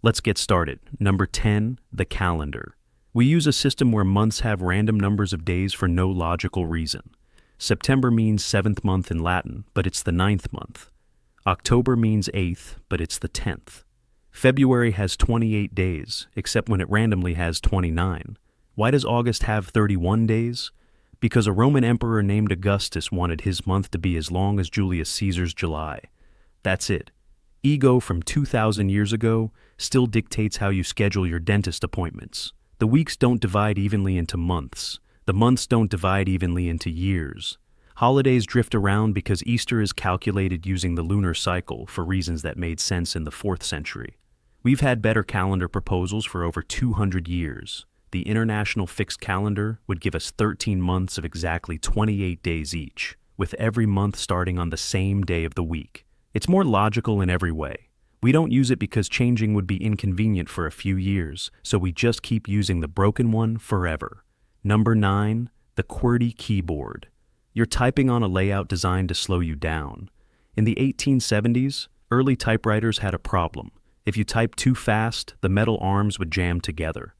Let's get started. Number 10, the calendar. We use a system where months have random numbers of days for no logical reason. September means 7th month in Latin, but it's the 9th month. October means 8th, but it's the 10th. February has 28 days, except when it randomly has 29. Why does August have 31 days? Because a Roman emperor named Augustus wanted his month to be as long as Julius Caesar's July. That's it. Ego from 2,000 years ago still dictates how you schedule your dentist appointments. The weeks don't divide evenly into months. The months don't divide evenly into years. Holidays drift around because Easter is calculated using the lunar cycle for reasons that made sense in the 4th century. We've had better calendar proposals for over 200 years. The International Fixed Calendar would give us 13 months of exactly 28 days each, with every month starting on the same day of the week. It's more logical in every way. We don't use it because changing would be inconvenient for a few years, so we just keep using the broken one forever. Number 9, the QWERTY Keyboard. You're typing on a layout designed to slow you down. In the 1870s, early typewriters had a problem. If you typed too fast, the metal arms would jam together.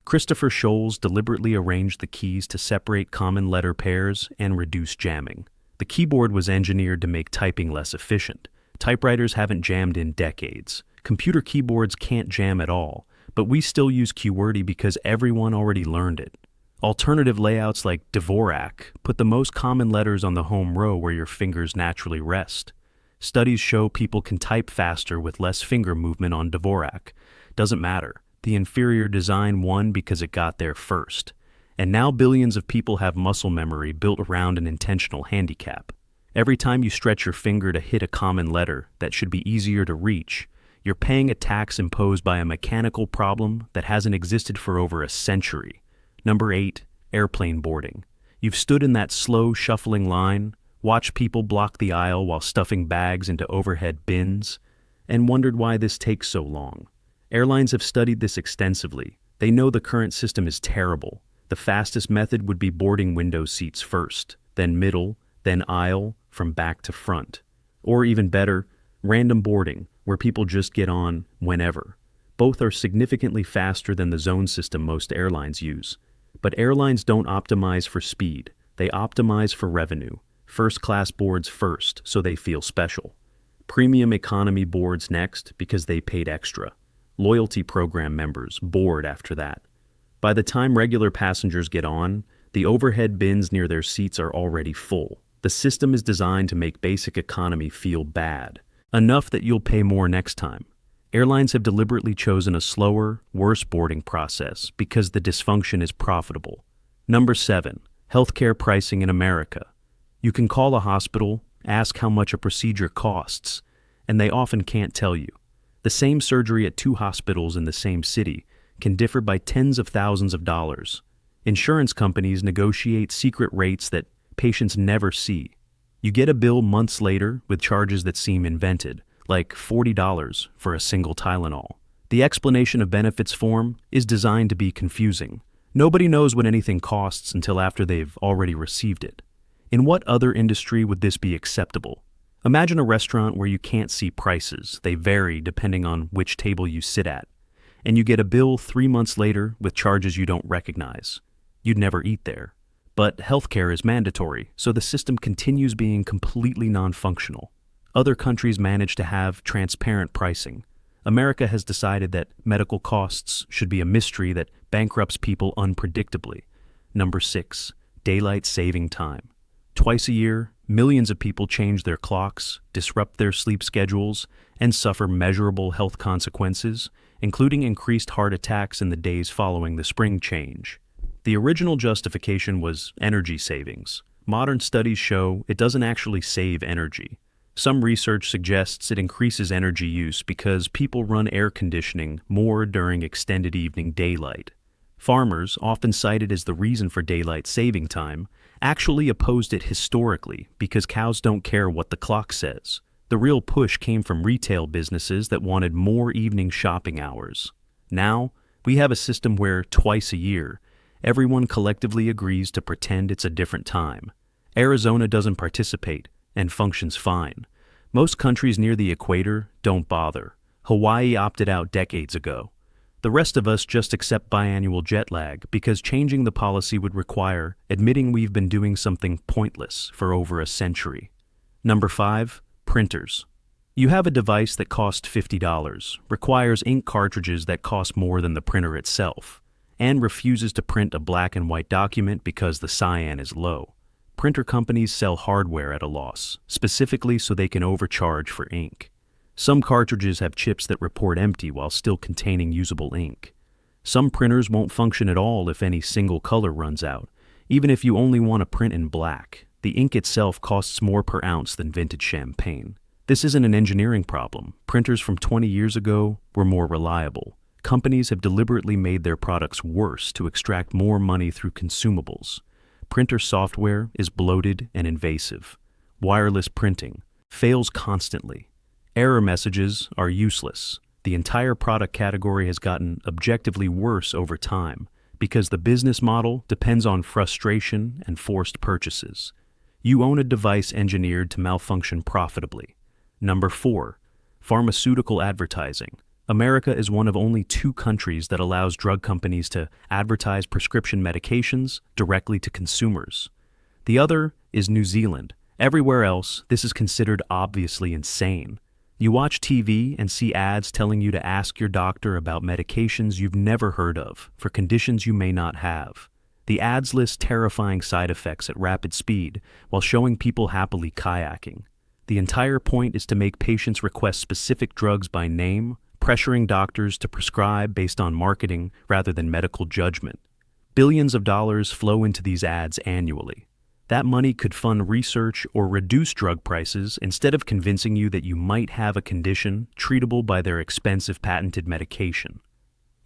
Christopher Sholes deliberately arranged the keys to separate common letter pairs and reduce jamming. The keyboard was engineered to make typing less efficient. Typewriters haven't jammed in decades. Computer keyboards can't jam at all, but we still use QWERTY because everyone already learned it. Alternative layouts like Dvorak put the most common letters on the home row where your fingers naturally rest. Studies show people can type faster with less finger movement on Dvorak. Doesn't matter. The inferior design won because it got there first. And now billions of people have muscle memory built around an intentional handicap. Every time you stretch your finger to hit a common letter that should be easier to reach, you're paying a tax imposed by a mechanical problem that hasn't existed for over a century. Number 8, airplane boarding. You've stood in that slow, shuffling line, watched people block the aisle while stuffing bags into overhead bins, and wondered why this takes so long. Airlines have studied this extensively. They know the current system is terrible. The fastest method would be boarding window seats first, then middle, then aisle, from back to front. Or even better, random boarding, where people just get on whenever. Both are significantly faster than the zone system most airlines use. But airlines don't optimize for speed. They optimize for revenue. First-class boards first, so they feel special. Premium economy boards next because they paid extra. Loyalty program members board after that. By the time regular passengers get on, the overhead bins near their seats are already full. The system is designed to make basic economy feel bad, enough that you'll pay more next time. Airlines have deliberately chosen a slower, worse boarding process because the dysfunction is profitable. Number 7, healthcare pricing in America. You can call a hospital, ask how much a procedure costs, and they often can't tell you. The same surgery at 2 hospitals in the same city can differ by tens of thousands of dollars. Insurance companies negotiate secret rates that patients never see. You get a bill months later with charges that seem invented, like $40 for a single Tylenol. The explanation of benefits form is designed to be confusing. Nobody knows what anything costs until after they've already received it. In what other industry would this be acceptable? Imagine a restaurant where you can't see prices. They vary depending on which table you sit at. And you get a bill 3 months later with charges you don't recognize. You'd never eat there. But healthcare is mandatory, so the system continues being completely non-functional. Other countries manage to have transparent pricing. America has decided that medical costs should be a mystery that bankrupts people unpredictably. Number 6, daylight saving time. Twice a year, millions of people change their clocks, disrupt their sleep schedules, and suffer measurable health consequences, including increased heart attacks in the days following the spring change. The original justification was energy savings. Modern studies show it doesn't actually save energy. Some research suggests it increases energy use because people run air conditioning more during extended evening daylight. Farmers, often cited as the reason for daylight saving time, actually opposed it historically because cows don't care what the clock says. The real push came from retail businesses that wanted more evening shopping hours. Now, we have a system where, twice a year, everyone collectively agrees to pretend it's a different time. Arizona doesn't participate and functions fine. Most countries near the equator don't bother. Hawaii opted out decades ago. The rest of us just accept biannual jet lag because changing the policy would require admitting we've been doing something pointless for over a century. Number 5, printers. You have a device that costs $50, requires ink cartridges that cost more than the printer itself, and refuses to print a black and white document because the cyan is low. Printer companies sell hardware at a loss, specifically so they can overcharge for ink. Some cartridges have chips that report empty while still containing usable ink. Some printers won't function at all if any single color runs out, even if you only want to print in black. The ink itself costs more per ounce than vintage champagne. This isn't an engineering problem. Printers from 20 years ago were more reliable. Companies have deliberately made their products worse to extract more money through consumables. Printer software is bloated and invasive. Wireless printing fails constantly. Error messages are useless. The entire product category has gotten objectively worse over time because the business model depends on frustration and forced purchases. You own a device engineered to malfunction profitably. Number 4, pharmaceutical advertising. America is one of only 2 countries that allows drug companies to advertise prescription medications directly to consumers. The other is New Zealand. Everywhere else, this is considered obviously insane. You watch TV and see ads telling you to ask your doctor about medications you've never heard of for conditions you may not have. The ads list terrifying side effects at rapid speed while showing people happily kayaking. The entire point is to make patients request specific drugs by name, pressuring doctors to prescribe based on marketing rather than medical judgment. Billions of dollars flow into these ads annually. That money could fund research or reduce drug prices instead of convincing you that you might have a condition treatable by their expensive patented medication.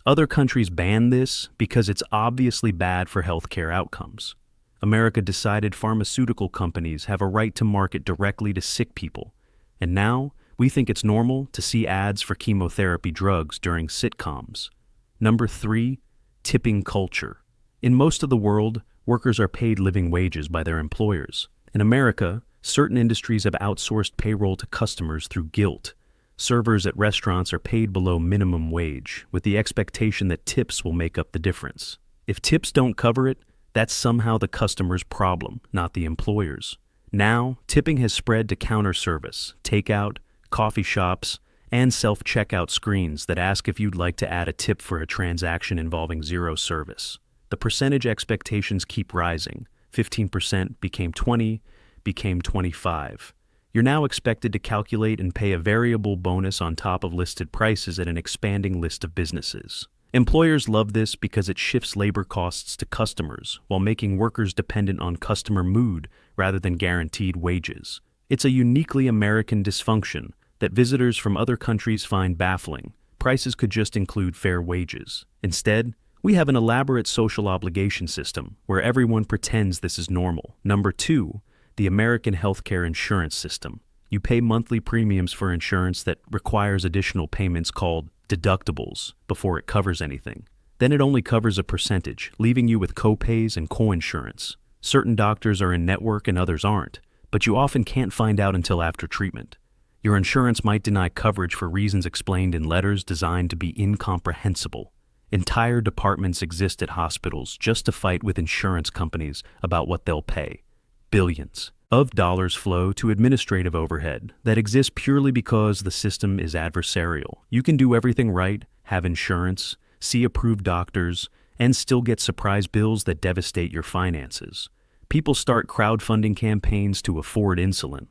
Other countries ban this because it's obviously bad for healthcare outcomes. America decided pharmaceutical companies have a right to market directly to sick people, and now we think it's normal to see ads for chemotherapy drugs during sitcoms. Number 3, tipping culture. In most of the world, workers are paid living wages by their employers. In America, certain industries have outsourced payroll to customers through guilt. Servers at restaurants are paid below minimum wage, with the expectation that tips will make up the difference. If tips don't cover it, that's somehow the customer's problem, not the employer's. Now, tipping has spread to counter service, takeout, coffee shops, and self-checkout screens that ask if you'd like to add a tip for a transaction involving zero service. The percentage expectations keep rising. 15% became 20, became 25. You're now expected to calculate and pay a variable bonus on top of listed prices at an expanding list of businesses. Employers love this because it shifts labor costs to customers while making workers dependent on customer mood rather than guaranteed wages. It's a uniquely American dysfunction that visitors from other countries find baffling. Prices could just include fair wages. Instead, we have an elaborate social obligation system where everyone pretends this is normal. Number 2, the American healthcare insurance system. You pay monthly premiums for insurance that requires additional payments called deductibles before it covers anything. Then it only covers a percentage, leaving you with co-pays and co-insurance. Certain doctors are in network and others aren't, but you often can't find out until after treatment. Your insurance might deny coverage for reasons explained in letters designed to be incomprehensible. Entire departments exist at hospitals just to fight with insurance companies about what they'll pay. Billions of dollars flow to administrative overhead that exists purely because the system is adversarial. You can do everything right, have insurance, see approved doctors, and still get surprise bills that devastate your finances. People start crowdfunding campaigns to afford insulin.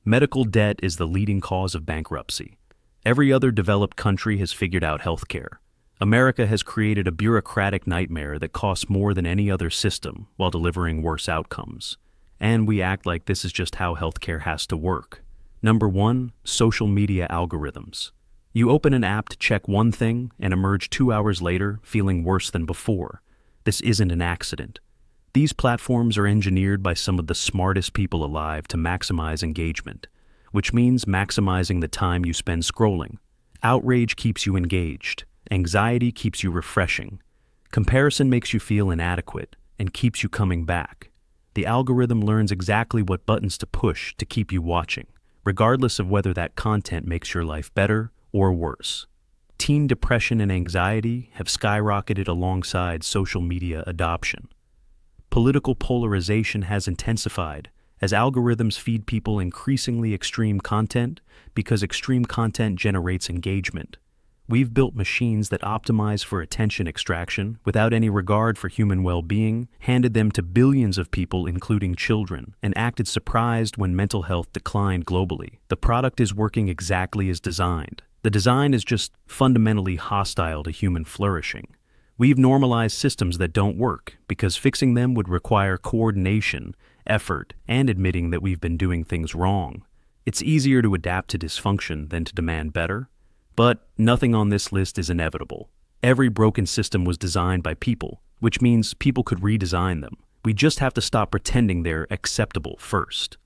Medical debt is the leading cause of bankruptcy. Every other developed country has figured out healthcare. America has created a bureaucratic nightmare that costs more than any other system while delivering worse outcomes. And we act like this is just how healthcare has to work. Number 1, social media algorithms. You open an app to check one thing and emerge 2 hours later feeling worse than before. This isn't an accident. These platforms are engineered by some of the smartest people alive to maximize engagement, which means maximizing the time you spend scrolling. Outrage keeps you engaged. Anxiety keeps you refreshing. Comparison makes you feel inadequate and keeps you coming back. The algorithm learns exactly what buttons to push to keep you watching, regardless of whether that content makes your life better or worse. Teen depression and anxiety have skyrocketed alongside social media adoption. Political polarization has intensified as algorithms feed people increasingly extreme content because extreme content generates engagement. We've built machines that optimize for attention extraction without any regard for human well-being, handed them to billions of people, including children, and acted surprised when mental health declined globally. The product is working exactly as designed. The design is just fundamentally hostile to human flourishing. We've normalized systems that don't work because fixing them would require coordination, effort, and admitting that we've been doing things wrong. It's easier to adapt to dysfunction than to demand better. But nothing on this list is inevitable. Every broken system was designed by people, which means people could redesign them. We just have to stop pretending they're acceptable first.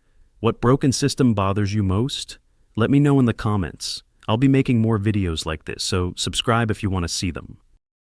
What broken system bothers you most? Let me know in the comments. I'll be making more videos like this, so subscribe if you want to see them.